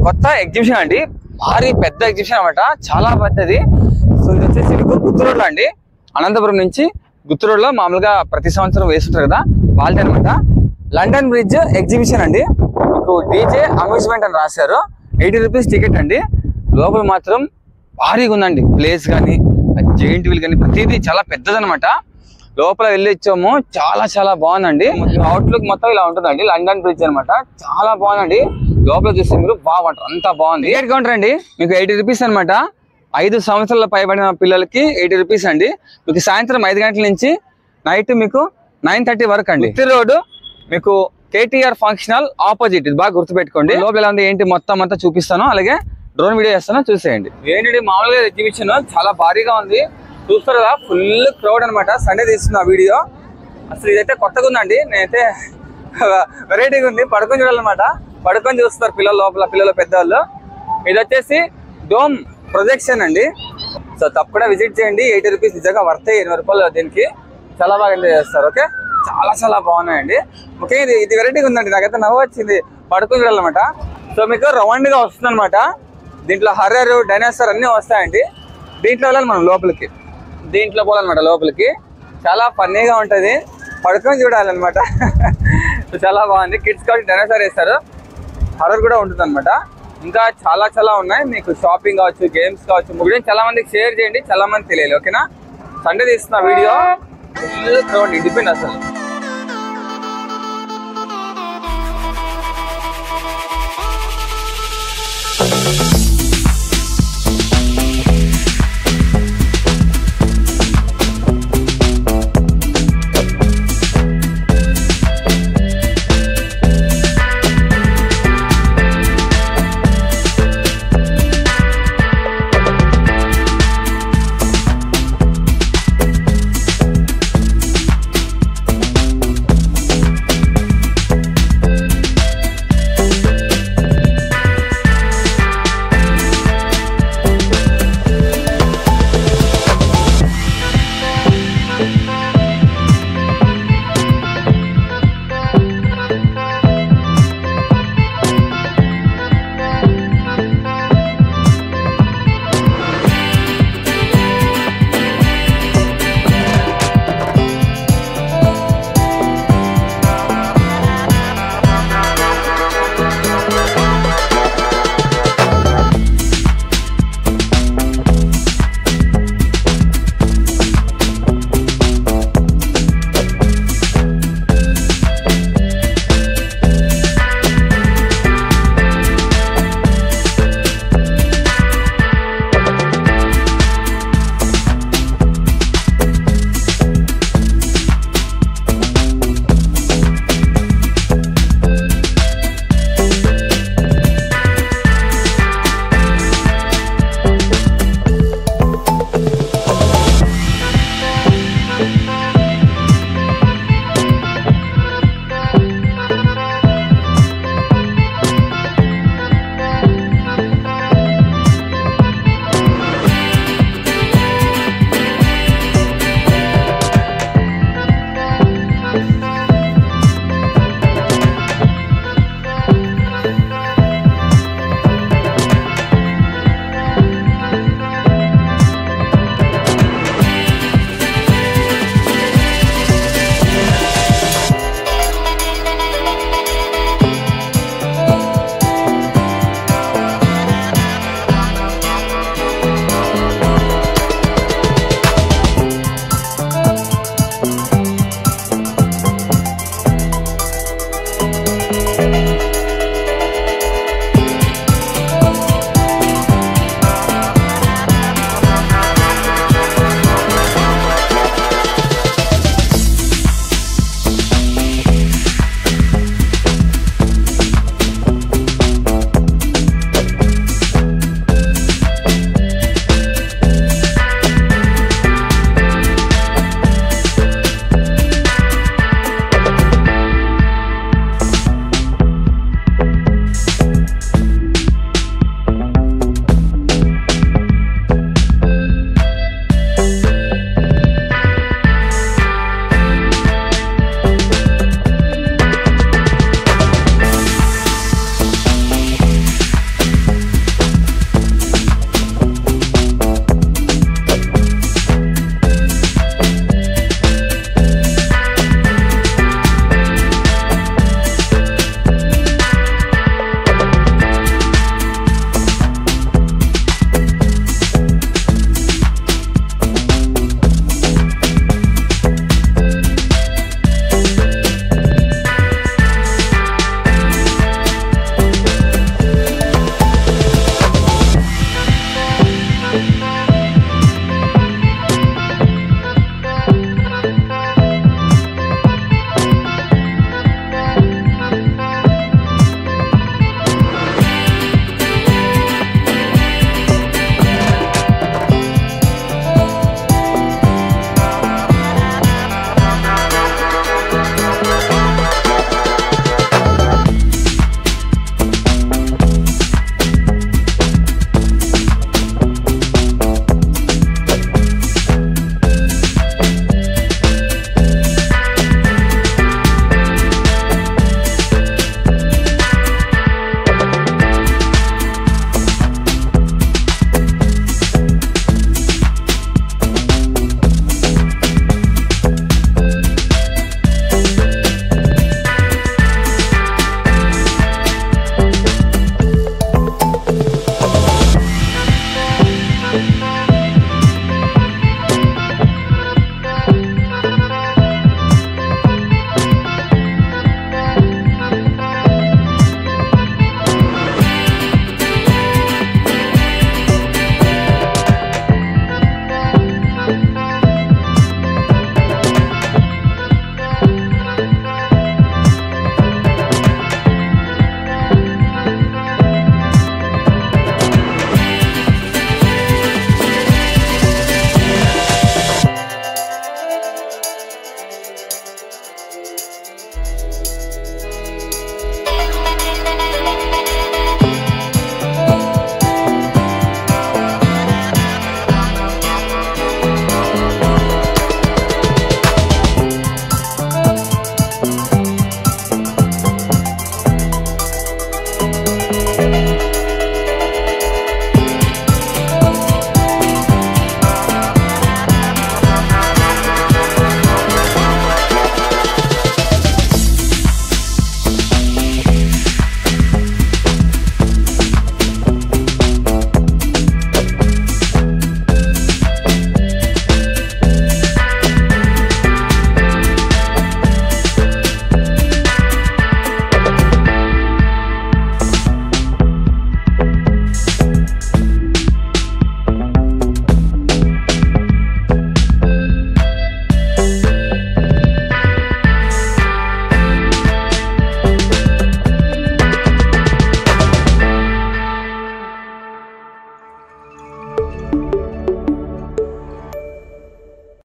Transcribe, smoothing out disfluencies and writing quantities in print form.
కొత్త ఎగ్జిబిషన్ అండి, భారీ పెద్ద ఎగ్జిబిషన్ అనమాట, చాలా పెద్దది. సో ఇది వచ్చేసి మీకు గుత్తు రోడ్లో అండి, అనంతపురం నుంచి గుత్తు రోడ్లో మామూలుగా ప్రతి సంవత్సరం వేస్తుంటారు కదా వాళ్ళే అనమాట. లండన్ బ్రిడ్జ్ ఎగ్జిబిషన్ అండి. మీకు డీజే అమ్యూజ్మెంట్ అని రాశారు. 80 రూపీస్ టికెట్ అండి. లోపల మాత్రం భారీగా ఉందండి, ప్లేస్ కానీ జెయింట్ వీల్ కానీ ప్రతిదీ చాలా పెద్దదనమాట. లోపల వెళ్ళొచ్చాము, చాలా చాలా బాగుందండి. అవుట్లుక్ మొత్తం ఇలా ఉంటుందండి. లండన్ బ్రిడ్జ్ అనమాట, చాలా బాగుందండి. లోపల చూస్తే మీరు బాగుంటారు, అంతా బాగుంది. టికెట్ కౌంటర్ అండి, మీకు 80 రూపీస్ అనమాట. 5 సంవత్సరాల పైబడిన పిల్లలకి 80 రూపీస్ అండి. మీకు సాయంత్రం 5 గంటల నుంచి నైట్ మీకు 9:30 వరకు అండి. గుత్తి రోడ్డు మీకు KTR ఫంక్షన్ హాల్ ఆపోజిట్, ఇది బాగా గుర్తుపెట్టుకోండి. లోపల ఎలా ఉంది ఏంటి మొత్తం అంతా చూపిస్తాను, అలాగే డ్రోన్ వీడియో చేస్తాను, చూసేయండి. ఏంటంటే మామూలుగా ఎగ్జిబిషన్ చాలా భారీగా ఉంది, చూస్తారు కదా, ఫుల్ క్రౌడ్ అనమాట. సండే తీస్తున్న వీడియో. అసలు ఇదైతే కొత్తగా ఉందండి, నేనైతే వెరైటీగా ఉంది. పడుకొని చూడాలన్నమాట, పడుకొని చూస్తారు పిల్లలు లోపల, పిల్లలు పెద్దవాళ్ళు. ఇది వచ్చేసి డోమ్ ప్రొజెక్షన్ అండి. సో తప్పకుండా విజిట్ చేయండి. 80 రూపీస్ నిజంగా వర్త్. 80 రూపాయలు దీనికి చాలా బాగా ఎంజాయ్ చేస్తారు. ఓకే, చాలా చాలా బాగున్నాయండి. ఓకే, ఇది వెరైటీగా ఉందండి, నాకైతే నవ్వు వచ్చింది. పడుకొని చూడాలన్నమాట. సో మీకు రౌండ్ గా వస్తుంది అనమాట. దీంట్లో హర్రర్, డైనోసార్ అన్ని వస్తాయండి. దీంట్లో వెళ్ళాలి మనం లోపలికి, దీంట్లో పోవాలన్నమాట లోపలికి. చాలా ఫన్నీగా ఉంటుంది, పడుకొని చూడాలన్నమాట. చాలా బాగుంది. కిడ్స్ కాబట్టి డైనోసార్ వేస్తారు, హర్రర్ కూడా ఉంటుంది అనమాట. ఇంకా చాలా చాలా ఉన్నాయి. మీకు షాపింగ్ కావచ్చు, గేమ్స్ కావచ్చు. వీడియో చాలా మందికి షేర్ చేయండి, చాలా మంది తెలియాలి. ఓకేనా, సండే తీస్తున్న వీడియో ఫుల్ క్రౌడ్, ఇండిపెండెంట్ అసలు.